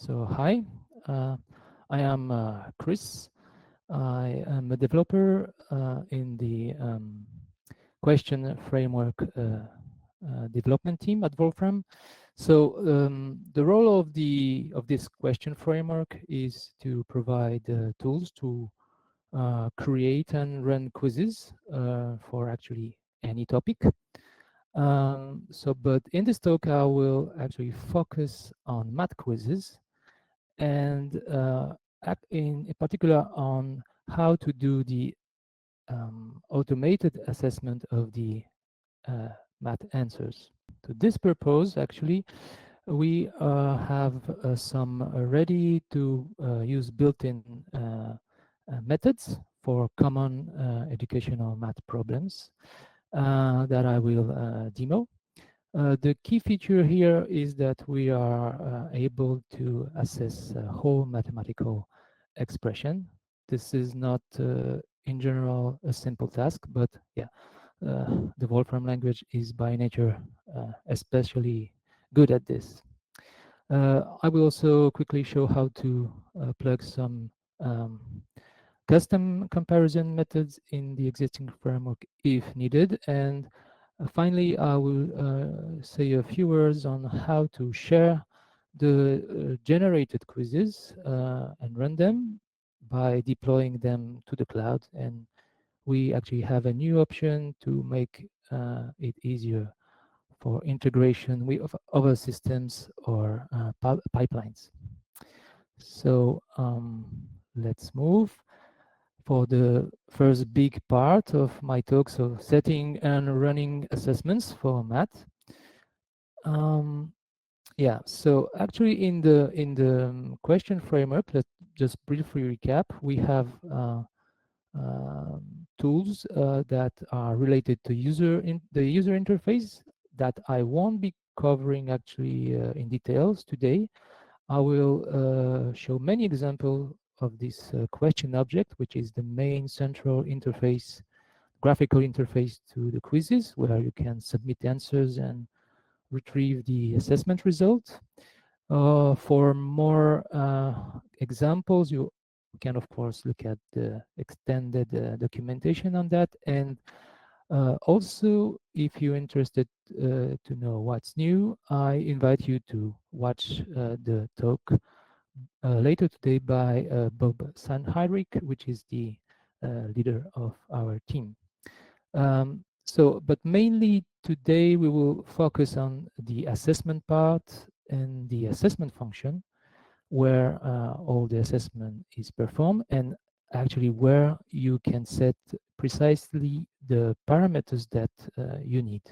So hi, I am Chris. I am a developer in the question framework development team at Wolfram. So the role of this question framework is to provide tools to create and run quizzes for actually any topic. But in this talk, I will actually focus on math quizzes and in particular on how to do the automated assessment of the math answers. To this purpose, actually, we have some ready to use built-in methods for common educational math problems that I will demo. The key feature here is that we are able to assess a whole mathematical expression. This is not, in general, a simple task, but yeah, the Wolfram language is by nature especially good at this. I will also quickly show how to plug some custom comparison methods in the existing framework if needed. And finally, I will say a few words on how to share the generated quizzes and run them by deploying them to the cloud. And we actually have a new option to make it easier for integration with other systems or pipelines. So let's move for the first big part of my talk, so setting and running assessments for math. Yeah, so actually in the question framework, let's just briefly recap. We have tools that are related to the user interface that I won't be covering actually in details today. I will show many examples of this question object, which is the main central interface, graphical interface to the quizzes, where you can submit answers and retrieve the assessment result. For more examples, you can, of course, look at the extended documentation on that. And also, if you're interested to know what's new, I invite you to watch the talk later today by Bob Sandheirik, which is the leader of our team. But mainly today we will focus on the assessment part and the assessment function, where all the assessment is performed, and actually where you can set precisely the parameters that you need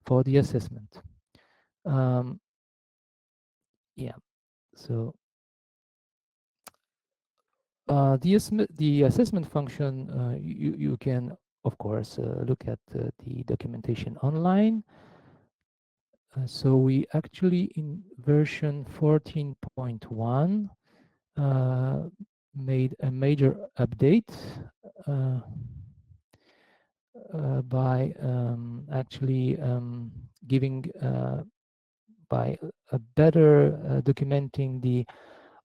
for the assessment. Yeah, so the assessment function, you can, of course, look at the documentation online. So we actually, in version 14.1, made a major update by actually giving by a better documenting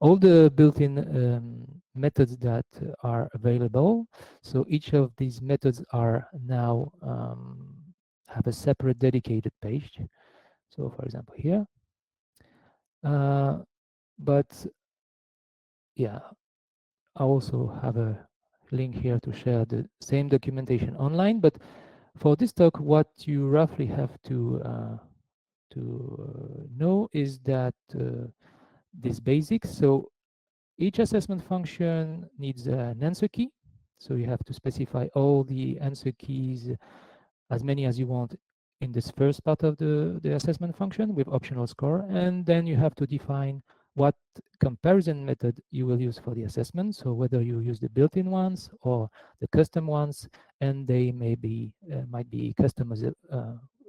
all the built-in methods that are available. So each of these methods are now have a separate dedicated page. So for example here, but yeah, I also have a link here to share the same documentation online. But for this talk, what you roughly have to know is that this basics. So each assessment function needs an answer key. So you have to specify all the answer keys, as many as you want, in this first part of the assessment function with optional score. And then you have to define what comparison method you will use for the assessment. So whether you use the built-in ones or the custom ones, and they might be customized.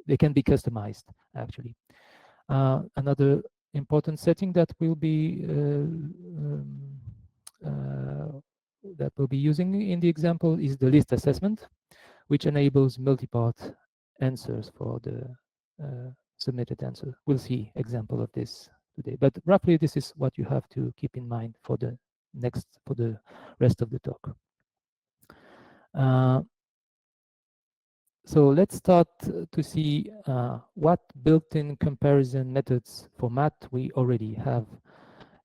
They can be customized actually. Another important setting that we'll be using in the example is the list assessment, which enables multi-part answers for the submitted answer. We'll see example of this today. But roughly, this is what you have to keep in mind for the rest of the talk. So let's start to see what built-in comparison methods for math we already have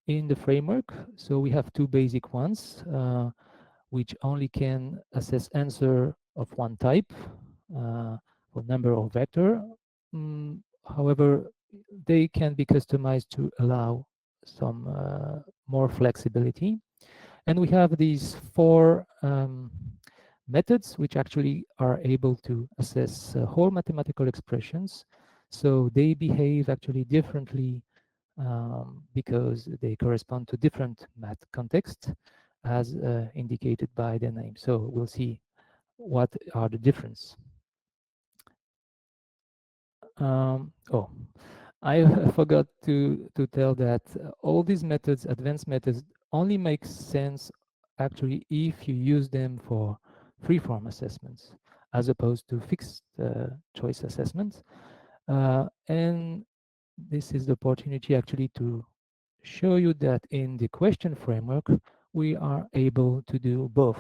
in the framework. So we have two basic ones, which only can assess answer of one type, for number or vector. However, they can be customized to allow some more flexibility. And we have these four methods which actually are able to assess whole mathematical expressions. So they behave actually differently because they correspond to different math contexts as indicated by the name. So we'll see what are the difference. Oh, I forgot to tell that all these methods, advanced methods, only make sense actually if you use them for free-form assessments as opposed to fixed choice assessments. And this is the opportunity actually to show you that in the question framework, we are able to do both.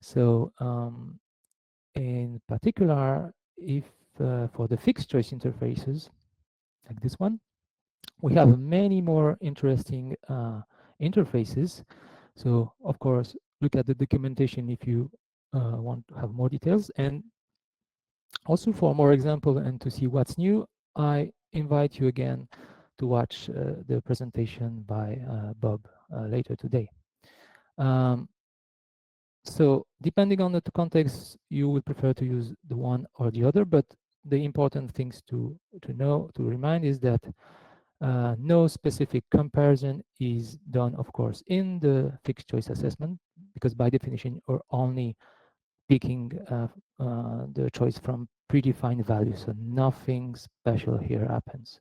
So in particular, if for the fixed choice interfaces, like this one, we have many more interesting interfaces. So of course, look at the documentation if you want to have more details. And also for more example and to see what's new, I invite you again to watch the presentation by Bob later today. So depending on the context, you would prefer to use the one or the other, but the important things to know, to remind is that no specific comparison is done, of course, in the fixed choice assessment, because by definition, you're only picking the choice from predefined values, so nothing special here happens.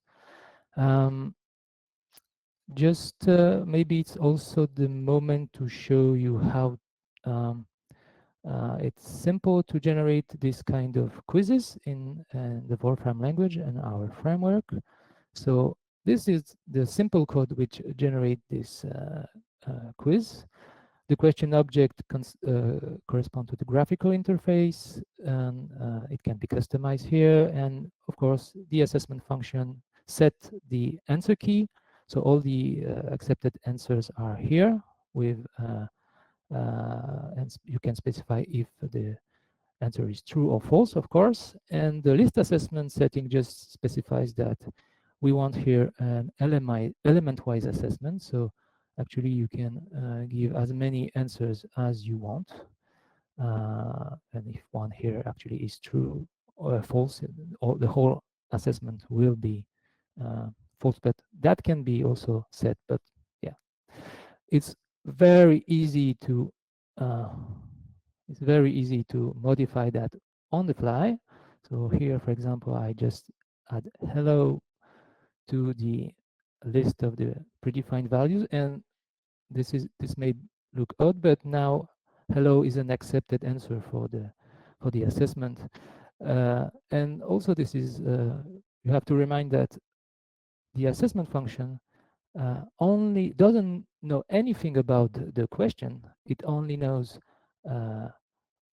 Just maybe it's also the moment to show you how it's simple to generate this kind of quizzes in the Wolfram language and our framework. So this is the simple code which generate this quiz. The question object corresponds to the graphical interface, and it can be customized here. And of course, the assessment function set the answer key. So all the accepted answers are here with, and you can specify if the answer is true or false, of course. And the list assessment setting just specifies that we want here an element-wise assessment. So actually you can give as many answers as you want. And if one here actually is true or false, or the whole assessment will be false, but that can be also set. But yeah, it's very easy to modify that on the fly. So here, for example, I just add hello to the list of the predefined values, and this may look odd, but now hello is an accepted answer for the assessment. And also this is you have to remind that the assessment function only doesn't know anything about the question. It only knows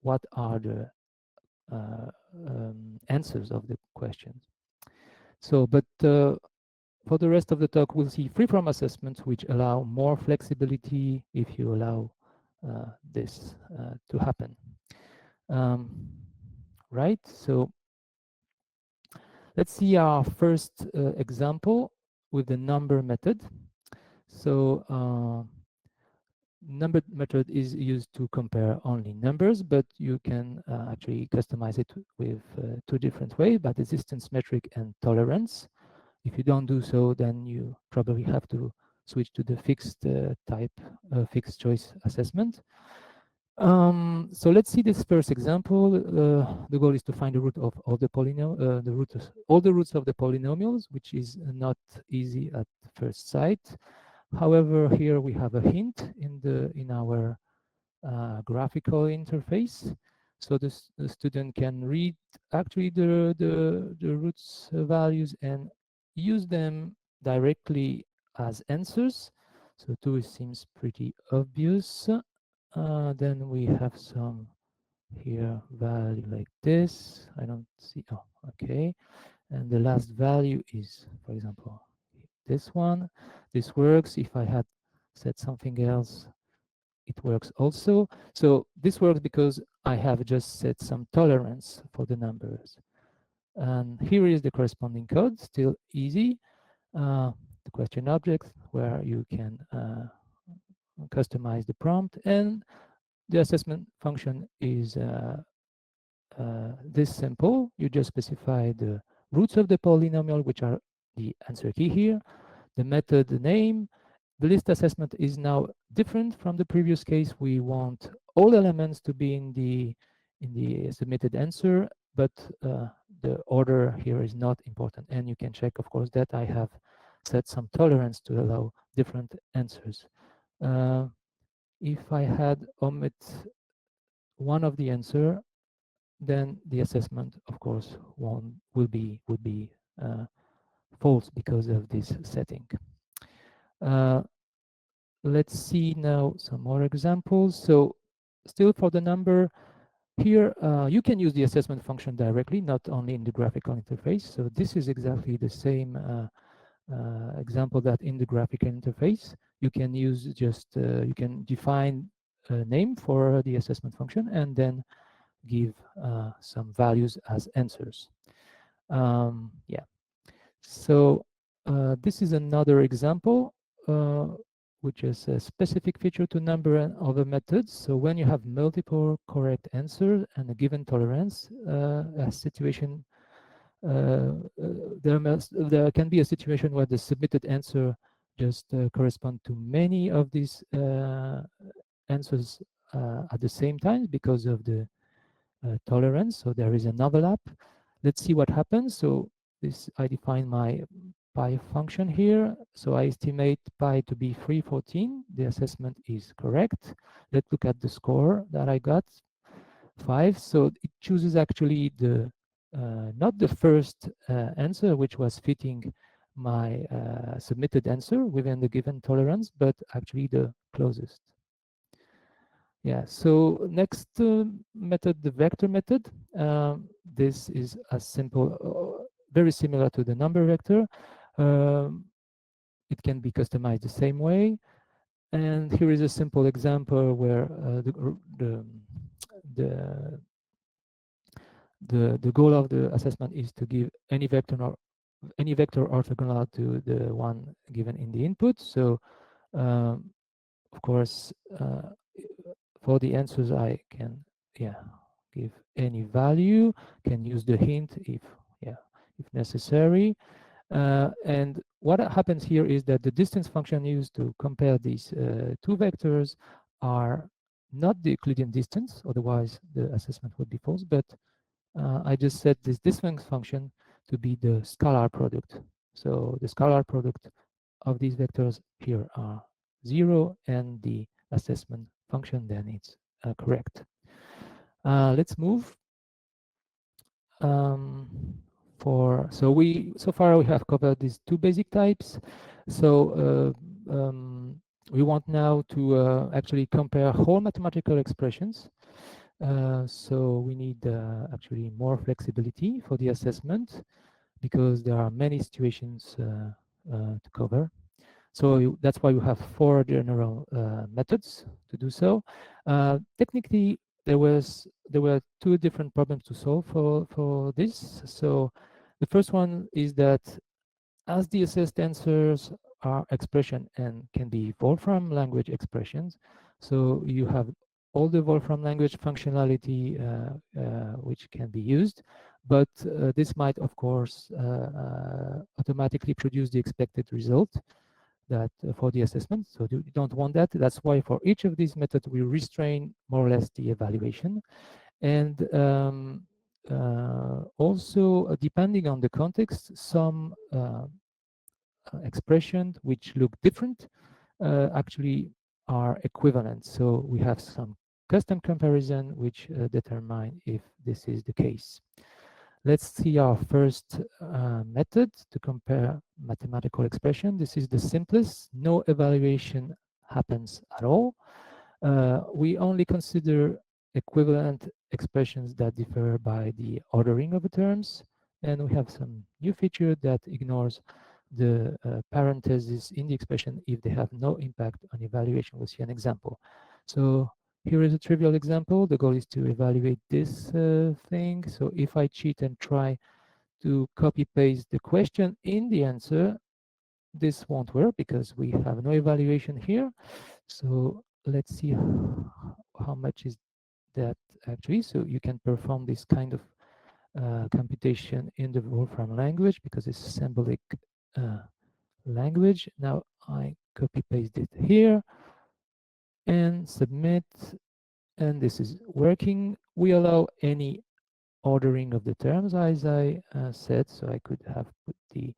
what are the answers of the questions. So, but for the rest of the talk, we'll see free-form assessments which allow more flexibility if you allow this to happen. Right, so let's see our first example with the number method. So number method is used to compare only numbers, but you can actually customize it with two different ways, by the distance metric and tolerance. If you don't do so, then you probably have to switch to the fixed type, fixed choice assessment. So let's see this first example. The goal is to find the root of all the all the roots of the polynomials, which is not easy at first sight. However, here we have a hint in our graphical interface, so the student can read actually the roots values and use them directly as answers. So 2 seems pretty obvious. Then we have some here value like this. I don't see. Oh, okay. And the last value is, for example, this one. This works. If I had said something else, it works also. So this works because I have just set some tolerance for the numbers. And here is the corresponding code, still easy. The question object where you can customize the prompt, and the assessment function is this simple. You just specify the roots of the polynomial, which are the answer key here, the method name. The list assessment is now different from the previous case. We want all elements to be in the submitted answer, but the order here is not important. And you can check, of course, that I have set some tolerance to allow different answers. If I had omit one of the answer, then the assessment, of course, would be false because of this setting. Let's see now some more examples. So still for the number, here you can use the assessment function directly, not only in the graphical interface. So this is exactly the same example that in the graphical interface. You can use just, you can define a name for the assessment function and then give some values as answers. Yeah. So this is another example, which is a specific feature to number and other methods. So when you have multiple correct answers and a given tolerance, a situation, there can be a situation where the submitted answer just correspond to many of these answers at the same time because of the tolerance. So there is an overlap. Let's see what happens. So this, I define my pi function here. So I estimate pi to be 314. The assessment is correct. Let's look at the score that I got, 5. So it chooses actually the not the first answer, which was fitting my submitted answer within the given tolerance, but actually the closest. Yeah, so next method, the vector method. This is a simple, very similar to the number vector. It can be customized the same way. And here is a simple example where the goal of the assessment is to give any vector orthogonal to the one given in the input. So of course, for the answers, I can give any value, can use the hint if necessary. And what happens here is that the distance function used to compare these two vectors are not the Euclidean distance, otherwise the assessment would be false, but I just set this distance function to be the scalar product. So the scalar product of these vectors here are 0, and the assessment function then it's correct. Let's move. So far we have covered these two basic types. So we want now to actually compare whole mathematical expressions. So we need actually more flexibility for the assessment because there are many situations to cover. So that's why we have 4 general methods to do so. Technically, there were 2 different problems to solve for this. So the first one is that as the assessed answers are expression and can be Wolfram language expressions, so you have all the Wolfram language functionality which can be used, but this might, of course, automatically produce the expected result that for the assessment. So you don't want that. That's why for each of these methods, we restrain more or less the evaluation. And also, depending on the context, some expressions which look different actually are equivalent. So we have some custom comparison which determine if this is the case. Let's see our first method to compare mathematical expression. This is the simplest. No evaluation happens at all. We only consider equivalent expressions that differ by the ordering of the terms. And we have some new feature that ignores the parentheses in the expression if they have no impact on evaluation. We'll see an example. So here is a trivial example. The goal is to evaluate this thing. So if I cheat and try to copy paste the question in the answer, this won't work because we have no evaluation here. So let's see how much is that actually. So you can perform this kind of computation in the Wolfram language because it's symbolic language. Now I copy paste it here and submit, and this is working. We allow any ordering of the terms as I said, so I could have put the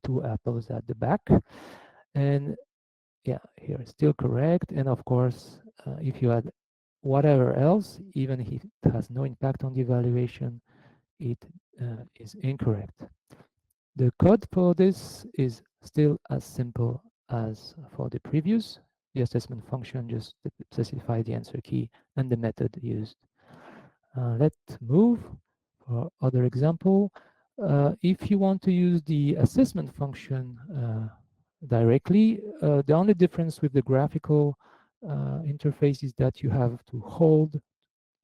two apples at the back, and yeah, here it's still correct. And of course, if you add whatever else, even if it has no impact on the evaluation, it is incorrect. The code for this is still as simple as for the previous. The assessment function just specifies the answer key and the method used. Let's move for other example. If you want to use the assessment function directly, the only difference with the graphical interface is that you have to hold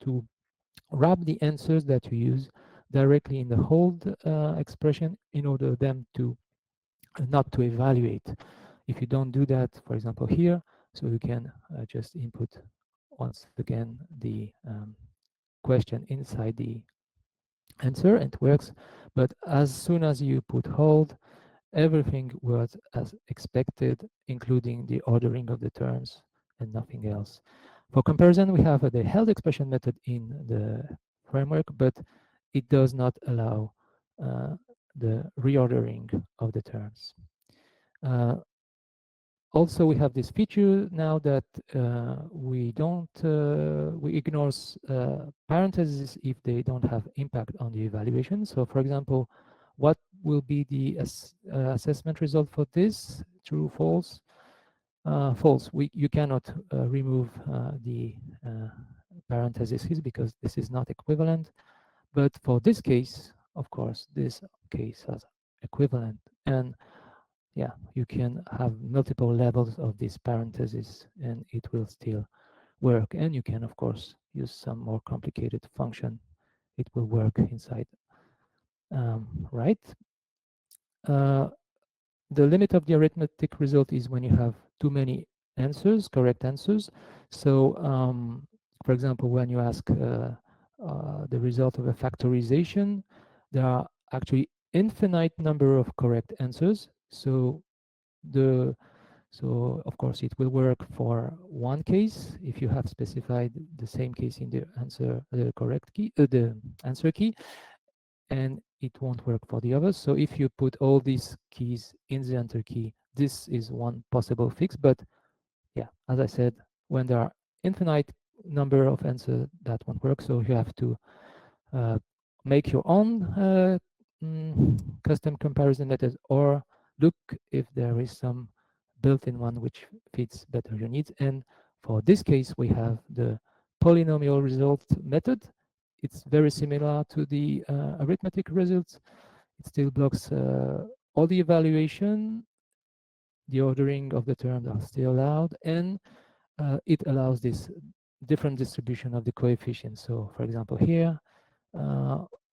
to wrap the answers that you use directly in the hold expression in order them to not to evaluate. If you don't do that, for example here, so you can just input once again the question inside the answer and it works. But as soon as you put hold, everything was as expected, including the ordering of the terms and nothing else. For comparison, we have the held expression method in the framework, but it does not allow the reordering of the terms. Also, we have this feature now that we ignore parentheses if they don't have impact on the evaluation. So for example, what will be the assessment result for this? True, false? False. You cannot remove the parentheses because this is not equivalent. But for this case, of course, this case has equivalent. And yeah, you can have multiple levels of these parentheses and it will still work. And you can, of course, use some more complicated function. It will work inside, right? The limit of the arithmetic result is when you have too many answers, correct answers. So, for example, when you ask the result of a factorization, there are actually infinite number of correct answers. So of course it will work for one case if you have specified the same case in the answer, the correct key, the answer key, and it won't work for the others. So if you put all these keys in the enter key, this is one possible fix. But yeah, as I said, when there are infinite number of answers, that won't work. So you have to make your own custom comparison method, or look if there is some built-in one which fits better your needs. And for this case, we have the polynomial result method. It's very similar to the arithmetic results. It still blocks all the evaluation. The ordering of the terms are still allowed, and it allows this different distribution of the coefficients. So for example, here,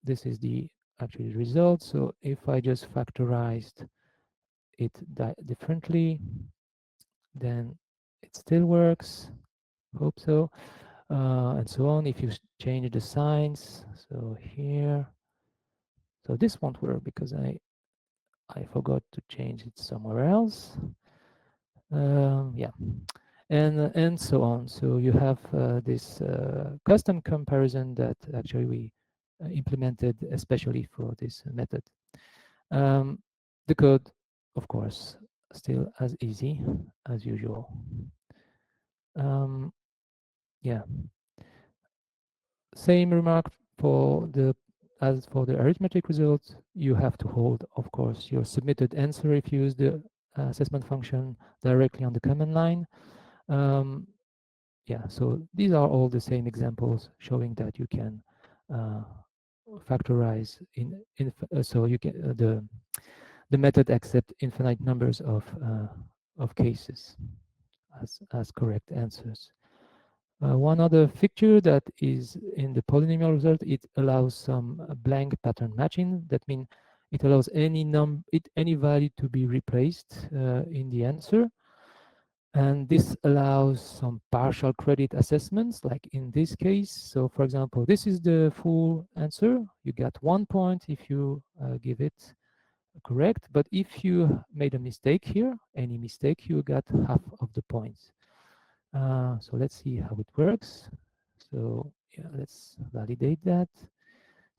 this is the actual result. So if I just factorized it differently, then it still works. Hope so. And so on. If you change the signs, so here, so this won't work because I forgot to change it somewhere else. Yeah, and so on. So you have this custom comparison that actually we implemented especially for this method. The code, of course, still as easy as usual. Yeah, same remark for the as for the arithmetic result, you have to hold, of course, your submitted answer if you use the assessment function directly on the command line. Yeah, so these are all the same examples showing that you can factorize so you can the method accept infinite numbers of cases as correct answers. One other feature that is in the polynomial result, it allows some blank pattern matching. That means it allows any value to be replaced in the answer. And this allows some partial credit assessments, like in this case. So for example, this is the full answer. You get 1 point if you give it correct. But if you made a mistake here, any mistake, you got half of the points. So let's see how it works. So yeah, let's validate that.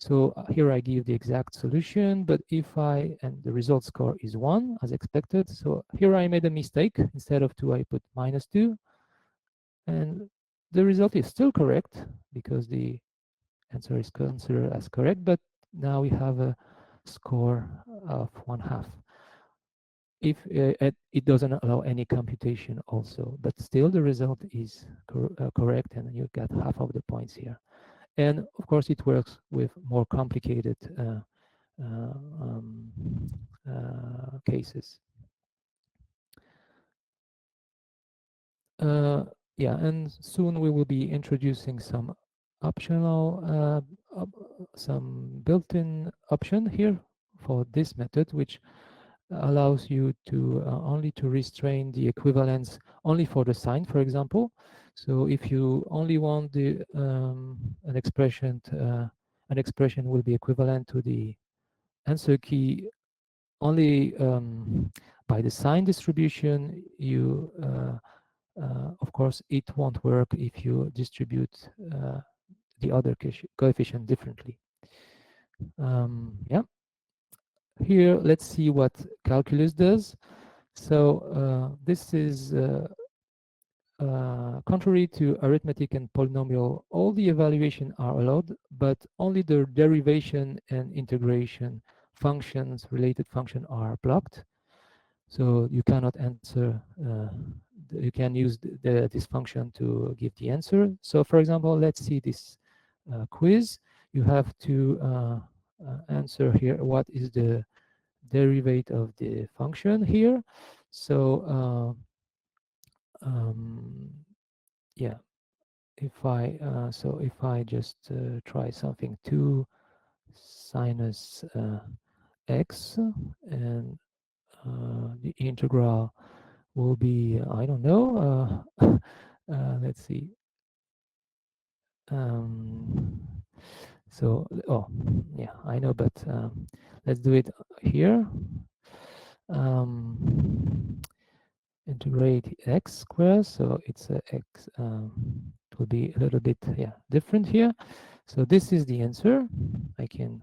So here I give the exact solution, but and the result score is 1 as expected. So here I made a mistake. Instead of 2, I put -2. And the result is still correct because the answer is considered as correct, but now we have a score of 1/2. If it doesn't allow any computation also, but still the result is correct, and you get half of the points here. And of course, it works with more complicated cases. Yeah, and soon we will be introducing some optional, some built-in option here for this method, which allows you to only to restrain the equivalence only for the sign, for example. So if you only want the an expression will be equivalent to the answer key only by the sign distribution, you of course it won't work if you distribute the other coefficient differently. Yeah. Here, let's see what calculus does. So this is contrary to arithmetic and polynomial, all the evaluation are allowed, but only the derivation and integration functions, related function, are blocked. So you cannot answer, you can use this function to give the answer. So for example, let's see this quiz. You have to answer here what is the derivative of the function here. So yeah, if I just try something 2 sinus x, and the integral will be, I don't know, let's see. So, oh, yeah, I know, but let's do it here. Integrate x squared, so it's a x, it will be a little bit, yeah, different here. So this is the answer. I can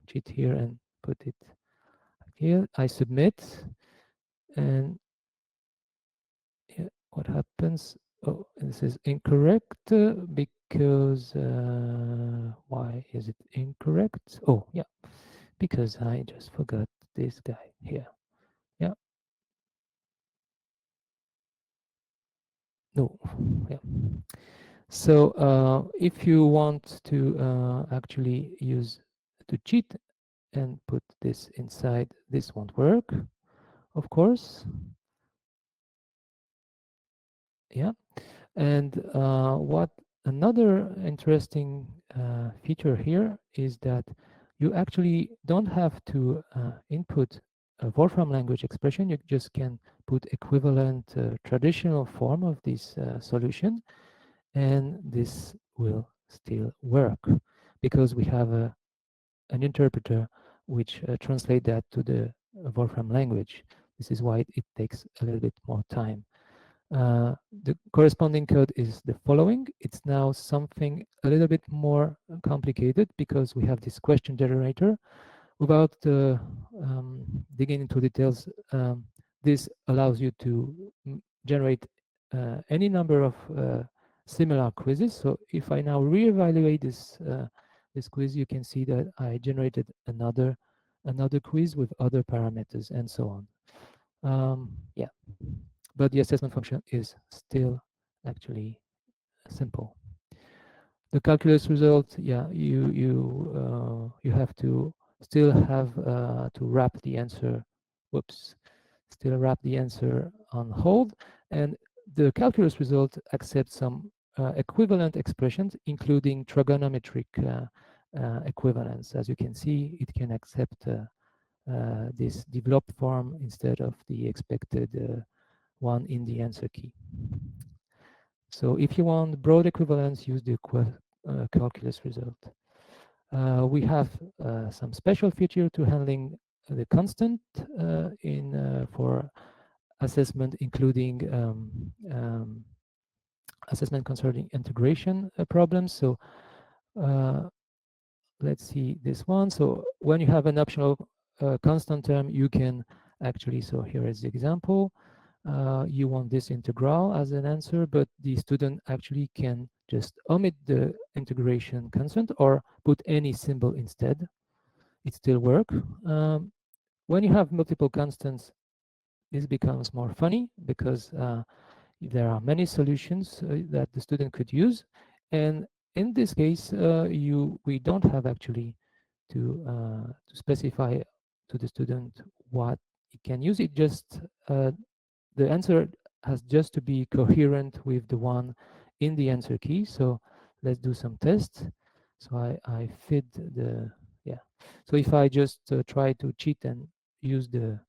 cheat here and put it here. I submit, and yeah, what happens? Oh, this is incorrect because why is it incorrect? Oh, yeah, because I just forgot this guy here. Yeah. No. Yeah. So if you want to actually use to cheat and put this inside, this won't work, of course. Yeah. And what another interesting feature here is that you actually don't have to input a Wolfram language expression. You just can put equivalent traditional form of this solution, and this will still work because we have an interpreter which translate that to the Wolfram language. This is why it takes a little bit more time. The corresponding code is the following. It's now something a little bit more complicated because we have this question generator. Without digging into details, this allows you to generate any number of similar quizzes. So if I now reevaluate this this quiz, you can see that I generated another quiz with other parameters and so on. Yeah, but the assessment function is still actually simple. The calculus result, yeah, you have to still have to wrap the answer. Whoops, still wrap the answer on hold, and the calculus result accepts some equivalent expressions, including trigonometric equivalence. As you can see, it can accept this developed form instead of the expected one in the answer key. So if you want broad equivalence, use the calculus result. We have some special feature to handling the constant for assessment, including assessment concerning integration problems. So let's see this one. So when you have an optional constant term, you can actually, so here is the example. You want this integral as an answer, but the student actually can just omit the integration constant or put any symbol instead. It still work. When you have multiple constants, this becomes more funny because there are many solutions that the student could use, and in this case, we don't have actually to specify to the student what he can use. It just the answer has just to be coherent with the one in the answer key. So let's do some tests. So I feed the, yeah. So if I just try to cheat and use the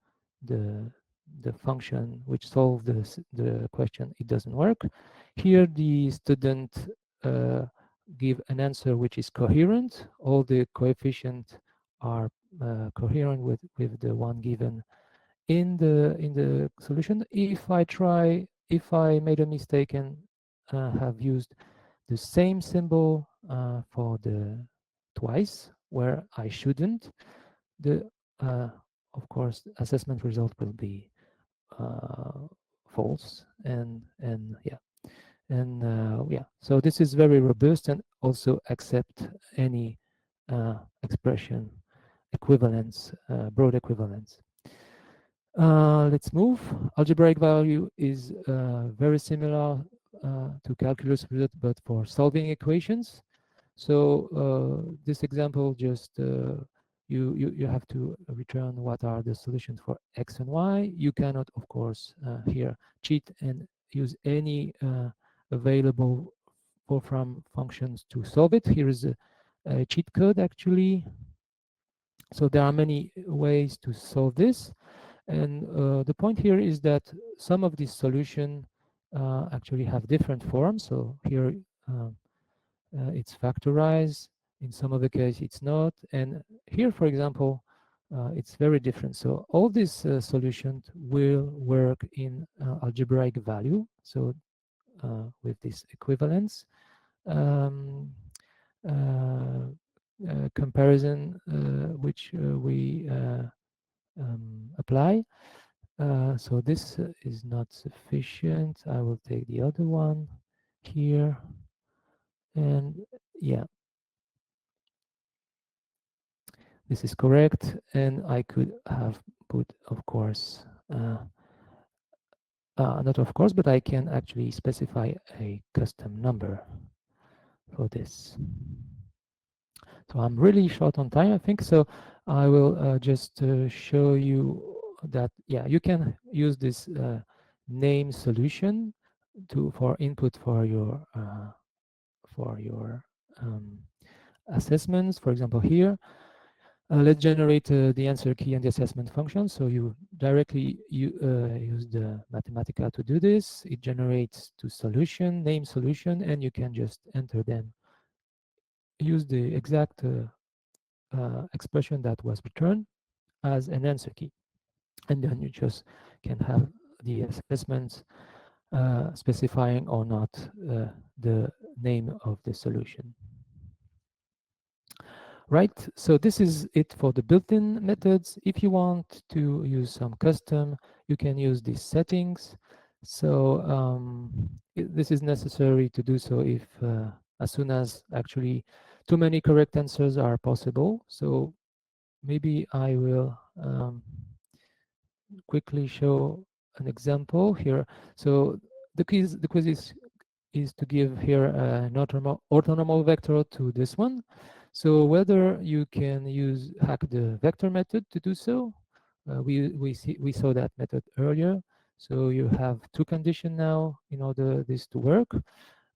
the function which solves the question, it doesn't work. Here the student give an answer which is coherent. All the coefficients are coherent with the one given in the solution. If I made a mistake and have used the same symbol for the twice where I shouldn't, the of course assessment result will be false, and yeah, and yeah. So this is very robust and also accept any expression equivalence, broad equivalence. Let's move. Algebraic value is very similar to calculus result, but for solving equations. So this example just you have to return what are the solutions for x and y. You cannot, of course, here cheat and use any available Wolfram functions to solve it. Here is a cheat code actually. So there are many ways to solve this. And the point here is that some of these solutions actually have different forms. So here it's factorized. In some of the case, it's not. And here, for example, it's very different. So all these solutions will work in algebraic value. So with this equivalence comparison, which we apply. So this is not sufficient. I will take the other one here. And yeah, this is correct. And I could have put, of course, not of course, but I can actually specify a custom number for this. So I'm really short on time, I think. So I will just show you that, yeah, you can use this name solution for input for your assessments. For example, here, let's generate the answer key and the assessment function. So you directly use the Mathematica to do this. It generates two solution, name solution, and you can just enter them. Use the exact expression that was returned as an answer key. And then you just can have the assessments specifying or not the name of the solution. Right, so this is it for the built-in methods. If you want to use some custom, you can use these settings. So this is necessary to do so if as soon as actually too many correct answers are possible. So maybe I will quickly show an example here. So the quiz is to give here an orthonormal vector to this one. So whether you can use hack the vector method to do so. We saw that method earlier. So you have two conditions now in order this to work.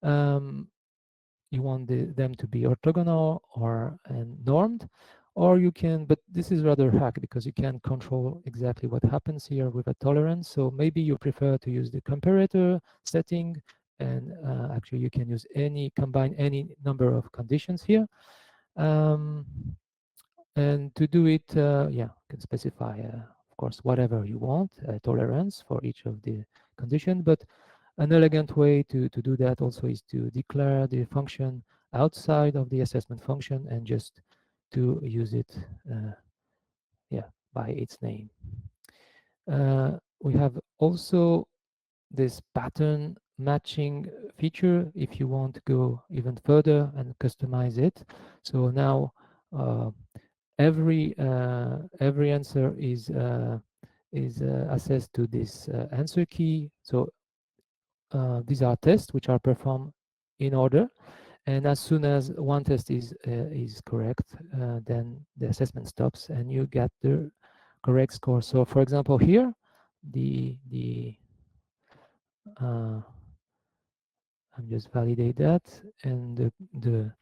Um, you want them to be orthogonal or and normed, or you can, but this is rather hack because you can control exactly what happens here with a tolerance. So maybe you prefer to use the comparator setting, and actually you can use combine any number of conditions here. Um, and to do it, yeah, you can specify, of course, whatever you want, tolerance for each of the condition. But an elegant way to do that also is to declare the function outside of the assessment function and just to use it, yeah, by its name. We have also this pattern matching feature if you want to go even further and customize it. So now every answer is assessed to this answer key. So these are tests which are performed in order, and as soon as one test is correct, then the assessment stops and you get the correct score. So for example here, the I'm just validate that, and the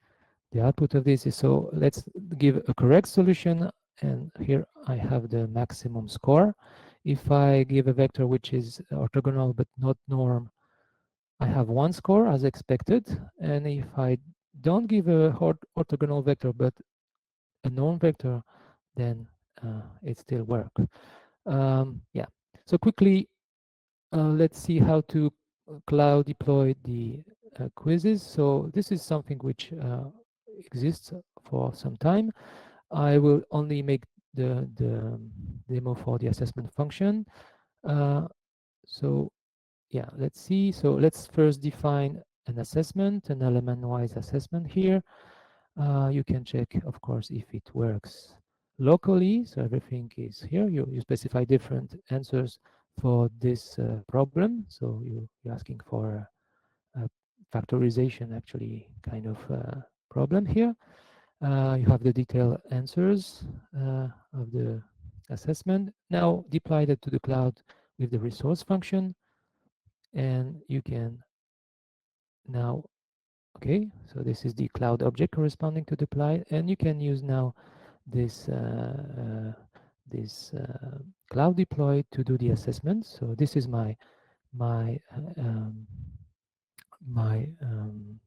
output of this is, so let's give a correct solution, and here I have the maximum score. If I give a vector which is orthogonal but not norm, I have one score as expected, and if I don't give a orthogonal vector but a norm vector, then it still work. Yeah, so quickly let's see how to cloud deploy the quizzes. So this is something which exists for some time. I will only make the demo for the assessment function. So yeah, let's see. So let's first define an assessment, an element-wise assessment here. You can check, of course, if it works locally. So everything is here. You specify different answers for this problem. So you're asking for a factorization, actually, kind of problem here. You have the detailed answers of the assessment. Now deploy that to the cloud with the resource function, and you can now, okay, so this is the cloud object corresponding to deploy, and you can use now this cloud deploy to do the assessment. So this is my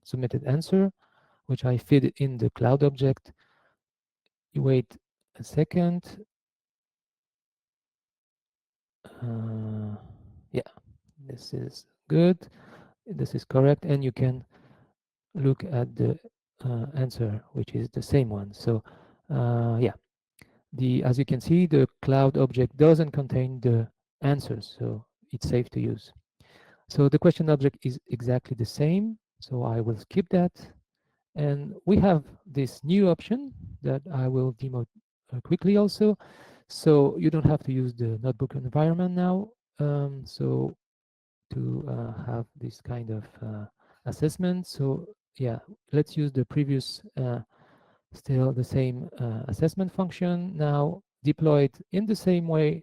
submitted answer, which I feed in the cloud object. You wait a second. Yeah, this is good. This is correct, and you can look at the answer, which is the same one. So yeah, as you can see, the cloud object doesn't contain the answers, so it's safe to use. So the question object is exactly the same, so I will skip that. And we have this new option that I will demo quickly also. So you don't have to use the notebook environment now. So to have this kind of assessment. So yeah, let's use the previous, still the same assessment function, now deployed in the same way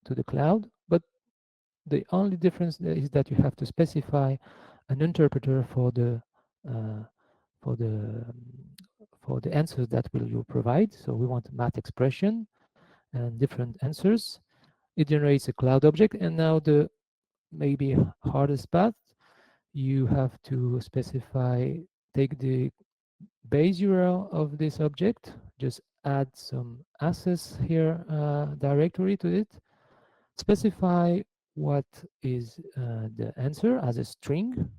to the cloud, but the only difference is that you have to specify an interpreter for the uh, for the for the answers that will you provide. So we want math expression and different answers. It generates a cloud object, and now the maybe hardest part, you have to specify, take the base URL of this object, just add some access here directory to it, specify what is the answer as a string,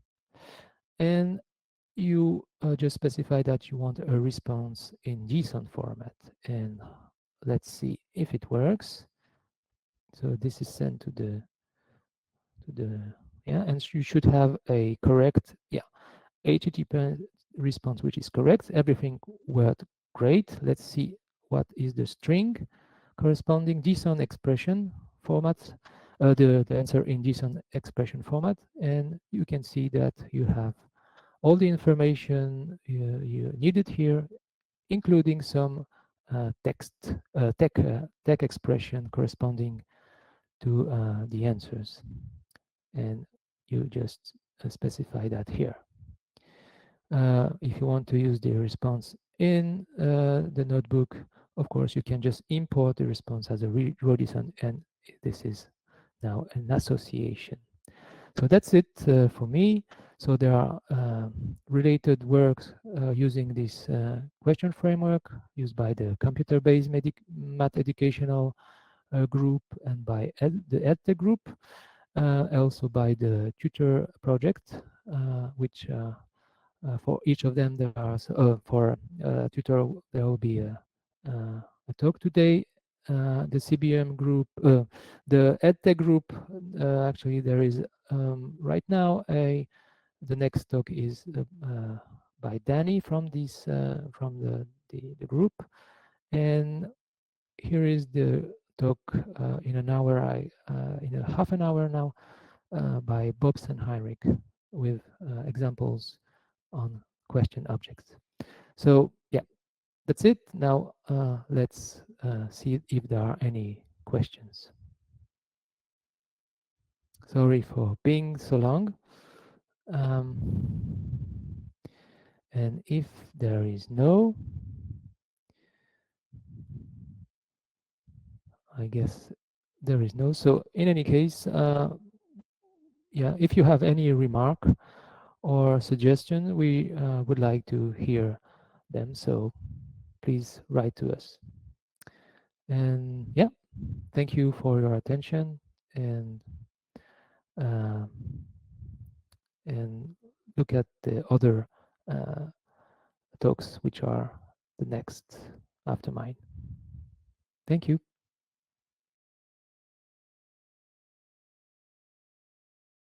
and you just specify that you want a response in JSON format. And let's see if it works. So this is sent to the yeah, and you should have a correct, yeah, HTTP response which is correct. Everything worked great. Let's see what is the string corresponding JSON expression format, the answer in JSON expression format. And you can see that you have all the information you needed here, including some tech expression corresponding to the answers. And you just specify that here. If you want to use the response in the notebook, of course, you can just import the response as a raw JSON, and this is now an association. So that's it for me. So there are related works using this question framework used by the computer-based math educational group and by the EdTech group, also by the tutor project, which for each of them there are for tutor there will be a talk today. The CBM group, the EdTech group, actually there is right now the next talk is by Danny from this from the group, and here is the talk in an hour, in a half an hour now, by Bob Heinrich with examples on question objects. So yeah, that's it. Now let's see if there are any questions. Sorry for being so long. And if there is no, I guess there is no. So in any case, yeah, if you have any remark or suggestion, we would like to hear them. So please write to us. And yeah, thank you for your attention, and uh, and look at the other talks which are the next after mine. Thank you.